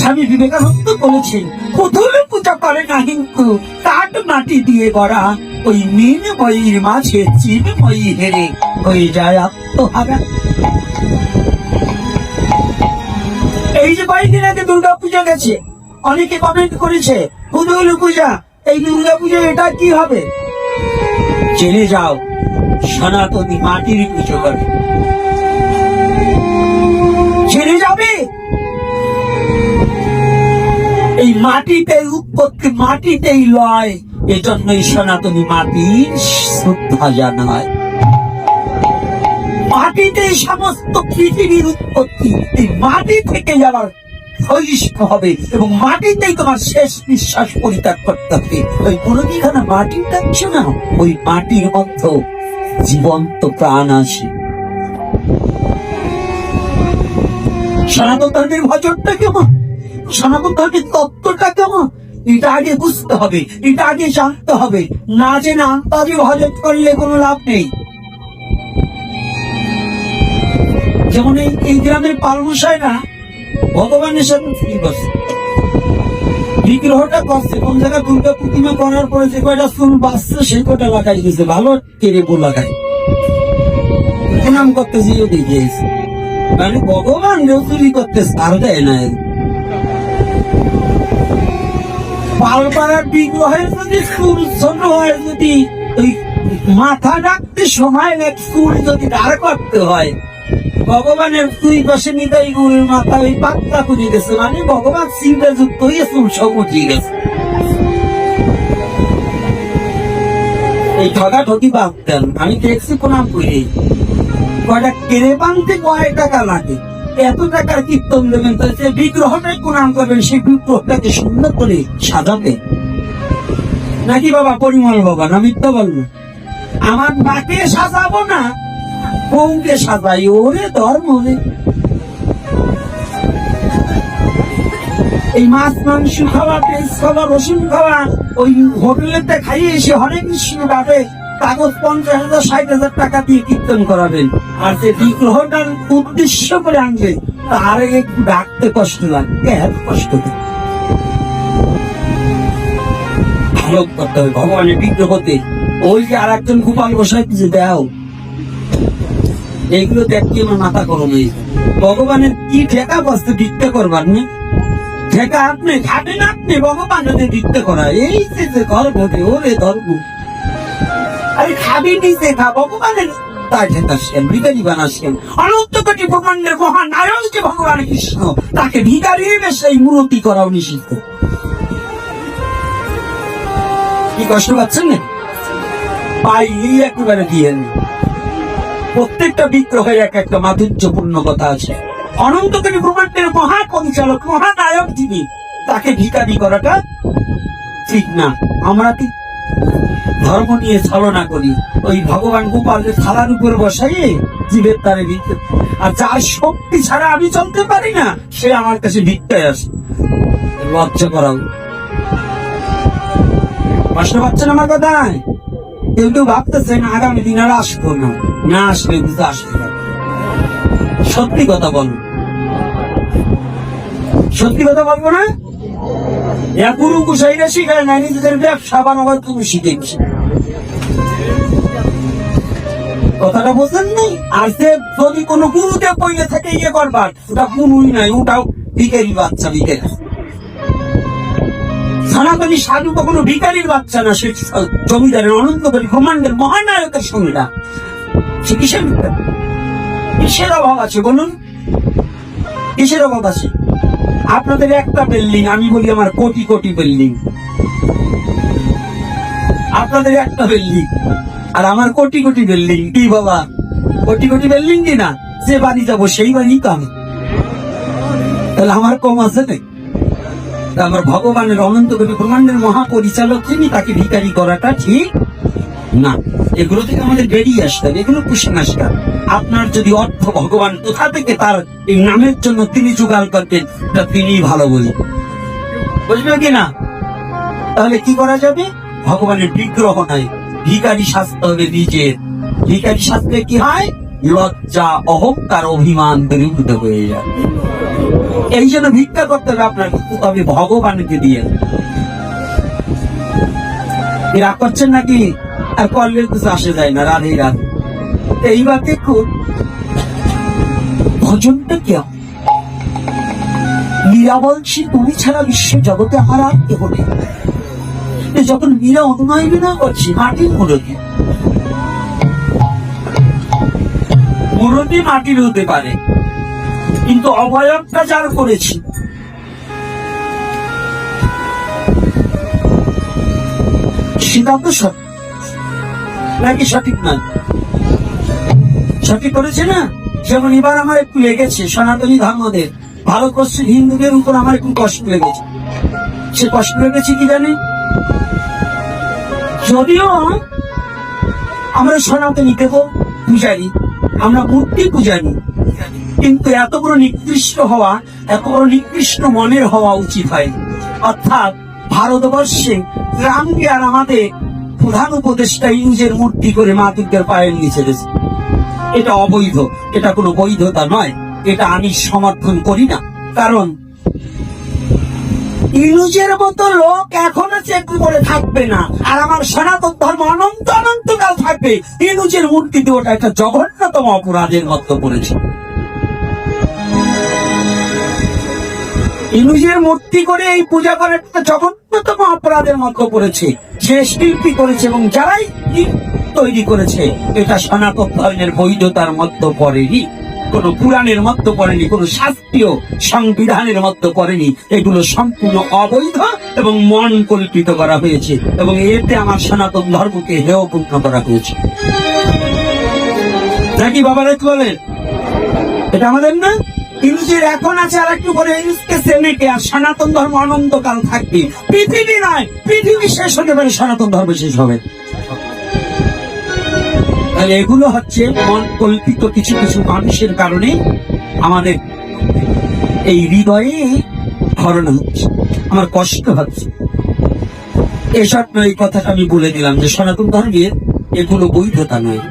স্বামী বিবেকানন্দ বলেছেন, পুতুল পূজা করে না কিন্তু কাঠ মাটি দিয়ে গড়া ওই মিনময়ীর মাঝে চিন্ময়ী হেরে হয়ে যায় আত্মহারা। এই যে কয়েকদিন আগে দুর্গা পূজা গেছে, অনেকে কমেন্ট করেছে পুতুল পূজা, এই দুর্গা পূজা এটা কি হবে? জেনে যাও, সনাতনী মাটির পুজো করে। জেনে যাবে এই মাটিতে উৎপত্তি, মাটিতেই লয়, এজন্যই সনাতনী মাটির শ্রদ্ধা জানায়। মাটিতেই সমস্ত পৃথিবীর উৎপত্তি, এই মাটি থেকে যাবার সহিষ্ণু হবে এবং মাটিতেই তোমার শেষ নিঃশ্বাস পরিত্যাগ করতে হবে। ওই মুরগিখানা মাটি থাকছে না, ওই মাটির মধ্যে জীবন্ত প্রাণ আছে। সনাতন ধর্মের ভজনটা কেমন, সনাতন ধর্মের তত্ত্বটা কেমন, এটা আগে বুঝতে হবে, এটা আগে জানতে হবে। না জেনে আন্তাজে ভজন করলে কোনো লাভ নেই। যেমন এই গ্রামের পালমশাই না ভগবানের সাথে বিগ্রহটা করছে, কোন জায়গায় দুর্গা প্রতিমা করার পরে যে কয়টা চুল বাঁচছে সেই কয়টা লাগাই দিয়েছে, ভালো কেড়ে লাগাই প্রণাম করতে যেও দিয়েছে। মানে ভগবান চুরি করতে আর দেয় না। পালপাড়ার বিগ্রহের যদি চুল ছোট হয়, যদি ওই মাথা ডাকতে সময় চুল যদি দাঁড় করতে হয়, ভগবানের দুই পাশে নিতাই গুরুর মাথা ওই পাত্তা করে গেছে, মানে ভগবান চিন্তা যুক্ত হয়ে চুল সব উঠিয়ে গেছে। এই ঠকাঠকি ভাবতেন, আমি দেখছি প্রণাম করে কয়টা কেড়ে বানতে কয় টাকা লাগে, এত টাকার কীর্তন দেবেন, সে বিগ্রহটাই প্রণাম করবেন, সেই বিগ্রহটাকে সুন্দর করে সাজাবে নাকি বাবা পরিমল বাবা? না মিথ্যা বলবো? আমার মাকে সাজাবো না, বউকে সাজাই, ওরে ধর্ম। এই মাছ মাংস খাওয়া, পেঁয়াজ খাওয়া, রসুন খাওয়া, ওই হোটেলেতে খাইয়ে এসে হরে কৃষ্ণ গাবে কাগজ 50,000 60,000 টাকা দিয়ে কীর্তন করাবেন, আর যে বিগ্রহটার উদ্দেশ্য করে আনবে তার একটু ডাকতে কষ্ট লাগবে, এত কষ্ট ভালো করতে হবে ভগবানের বিগ্রহতে। ওই যে আর একজন গোপাল গোসাই কিছু দেও, এইগুলো দেখতে আমার মাথা গরম হয়ে যায়। ভগবানের কি ঠেকা বসতে ভিক্ষা করবার না, ঠেকা আপনি খাবেন, আপনি ভগবান যদি ভিক্ষা করা, এই যে গর্ব ওরে ধর্ম, আরে খাবি নিচে খা, ভগবানের তাই ঠেকাচ্ছেন, ভিখারি বানাচ্ছেন। অনন্ত কোটি ব্রহ্মাণ্ডের মহানায়ক যে ভগবান কৃষ্ণ, তাকে ভিখারি সেই মূর্তি করাও নিষিদ্ধ। কি কষ্ট পাচ্ছেন না? পাইলেই একেবারে দিয়ে প্রত্যেকটা বিগ্রহের এক একটা মাধুর্যপূর্ণ কথা আছে। অনন্ত কোটি ব্রহ্মাণ্ডের মহাপরিচালক, মহানায়ক যিনি, তাকে ভিখারি করাটা ঠিক না। আমরা কি ধর্ম নিয়ে ছলনা করি, ওই ভগবান গোপালের থালার উপর বসাইয়ে জীবের তারে দিতে, আর যার শক্তি ছাড়া আমি চলতে পারি না সে আমার কাছে ভিক্ষায় আসে। লজ্জা করাও, কষ্ট পাচ্ছেন আমার কথায়? কেউ কেউ ভাবতেছেন আগামী দিন আর আসবো না, না আসবে বুঝতে আসবে না। সত্যি কথা বলবো, সত্যি কথা বলবো না। গুরু গোসাইরা শিখায় না, নিজেদের ব্যবসা বানাবার তুমি শিখেছি, কথাটা বোঝেন নাই। আর সে যদি কোনো গুরুকে পইলে থেকে ইয়ে করবার, ওটা গুরুই নাই, ওটাও ভিখারি বাচ্চা। ভিখারি সনাতনী সাধু কখনো ভিখারির বাচ্চা না, সে জমিদারের অনন্ত কোটি ব্রহ্মাণ্ডের মহানায়কের সঙ্গীরা। সে কিসের অভাব আছে বলুন? কিসের অভাব আছে? আপনাদের একটা বিল্ডিং, আমি বলি আমার কোটি কোটি বিল্ডিং। আপনাদের একটা বিল্ডিং আর আমার কোটি কোটি বিল্ডিং। কি বাবা, কোটি কোটি বিল্ডিং কি না? যে বাড়ি যাবো সেই বাড়ি তো আমি, তাহলে আমার কম আছে না? আমার ভগবানের অনন্ত কোটি ব্রহ্মাণ্ডের মহাপরিচালক যিনি, তাকে ভিখারি করাটা ঠিক না। এগুলো থেকে আমাদের বেরিয়ে আসতে হবে, এগুলো কুসংস্কার। আপনার যদি অর্থ ভগবান কোথা থেকে তার এই নামের জন্য তিনি জোগাড় করতেন, তিনি ভালো বলবেন, বুঝবে কিনা? তাহলে কি করা যাবে? ভগবানের বিগ্রহ নাই, ভিখারি সাজতে হবে নিজের। ভিখারি সাজতে কি হয়? লজ্জা, অহংকার, অভিমান দূরীভূত হয়ে যাবে। এই জন্য ভিক্ষা করতে হবে আপনাকে, তবে ভগবানকে দিয়ে। রাগ করছেন নাকি? আর করলে কিছু আসে যায় না, রাধে রাধে। এইবার দেখুন ভজনটা কেমন। মীরা বলছি তুমি ছাড়া বিশ্ব জগতে আমার আর কেহ নেই। যখন মীরা অনুনয় বিনা করছি মাটির মুরতি, মুরতি মাটির হতে পারে, কিন্তু অবয়বটা যার করেছি সেটা তো সঠিক নাকি সঠিক নয়? সঠিক করেছে না? যেমন এবার আমার একটু লেগেছে সনাতনী ধর্মদের, ভারতবর্ষের হিন্দুদের উপর আমার একটু কষ্ট লেগেছে। সে কষ্ট লেগেছে কি জানি, যদিও আমরা সনাতনী দেব পূজারি, আমরা মূর্তি পূজারি, কিন্তু এত বড় নিকৃষ্ট হওয়া, এত বড় নিকৃষ্ট মনের হওয়া উচিত হয়। অর্থাৎ ভারতবর্ষে রামকে আর আমাদের প্রধান উপদেষ্টা নিজের মূর্তি করে মা দুর্গার পায়ের নিচে দিয়েছে। এটা অবৈধ, এটা কোনো বৈধতা নয়, এটা আমি সমর্থন করি না। কারণ ইনুজের মতো লোক এখনো চেক করে থাকবে না, আর আমার সনাতন ধর্ম অনন্ত অনন্তকাল থাকবে। ইনুজের মূর্তি দিয়ে ওটা একটা জঘন্যতম অপরাধের মতো করেছে। ইনুজের মূর্তি করে এই পূজা করার একটা জঘন্যতম অপরাধের মতো করেছে। যে শিল্পী করেছে এবং যারাই তৈরি করেছে, এটা সনাতন ধর্মের বৈধতার মধ্যে পড়েনি, কোন পুরাণের মধ্যে পড়েনি, কোন শাস্ত্রীয় সংবিধানের মধ্যে পড়েনি। এগুলো সম্পূর্ণ অবৈধ এবং মন কল্পিত করা হয়েছে, এবং এতে আমার সনাতন ধর্মকে হেয়পূর্ণ করা হয়েছে। নাকি বাবারা কি বলেন? এটা আমাদের না? ইংরেজির এখন আছে, আর একটু পরে ইংরেজকে সেনেকে, আর সনাতন ধর্ম অনন্তকাল থাকবে। পৃথিবী নয়, পৃথিবী শেষ হতে পারে, সনাতন ধর্ম শেষ হবে। তাহলে এগুলো হচ্ছে মন কল্পিত কিছু কিছু মানুষের কারণে আমাদের এই হৃদয়ে ধরনা হচ্ছে, আমার কষ্ট হচ্ছে। এসব নয়, এই কথাটা আমি বলে দিলাম যে সনাতন ধর্মের এগুলো বৈধতা নয়।